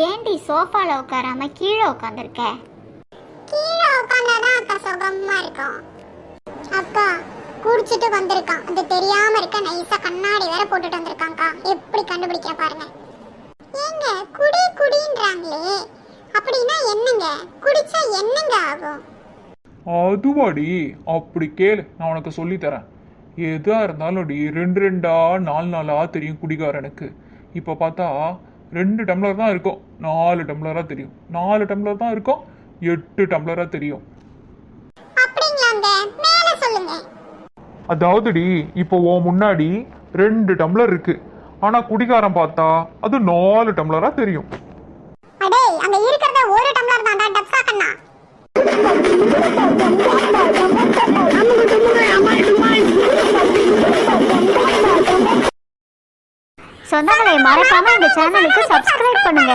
ஏண்டி சோஃபால உட்காராம கீழே உட்காந்துருக்க? கீழே உட்காந்தாதான் அக்கா சுகமா இருக்கும். அக்கா குடிச்சிட்டு வந்திருக்கான், அது தெரியாம இருக்க நைஸா கண்ணாடி வேற போட்டுட்டு வந்திருக்காங்கக்கா. எப்படி கண்டுபிடிக்க பாருங்க. ஏங்க குடி குடின்றாங்களே, அப்படின்னா என்னங்க? குடிச்சா என்னங்க ஆகும்? அதுவாடி, அப்படி கேளு, நான் உனக்கு சொல்லி தரேன். எதா இருந்தாலும் டி 2 4 தெரியும் குடிகாரனுக்கு. இப்போ பார்த்தா 2 டம்ளர் தான் இருக்கும், 4 டம்ளரா தெரியும். 4 டம்ளர் தான் இருக்கும், 8 டம்ளரா தெரியும். அப்படிங்களாங்க, மேல சொல்லுங்க. அதாவதுடி, இப்போ உன் முன்னாடி 2 டம்ளர் இருக்கு, ஆனா குடிகாரன் பார்த்தா அது 4 டம்ளரா தெரியும். அடே, அங்க இருக்கிறத ஒரு டம்ளர் தான்டா டப்சா கண்ணா. சொந்தங்களை மறக்காம இந்த சேனலுக்கு சப்ஸ்கிரைப் பண்ணுங்க.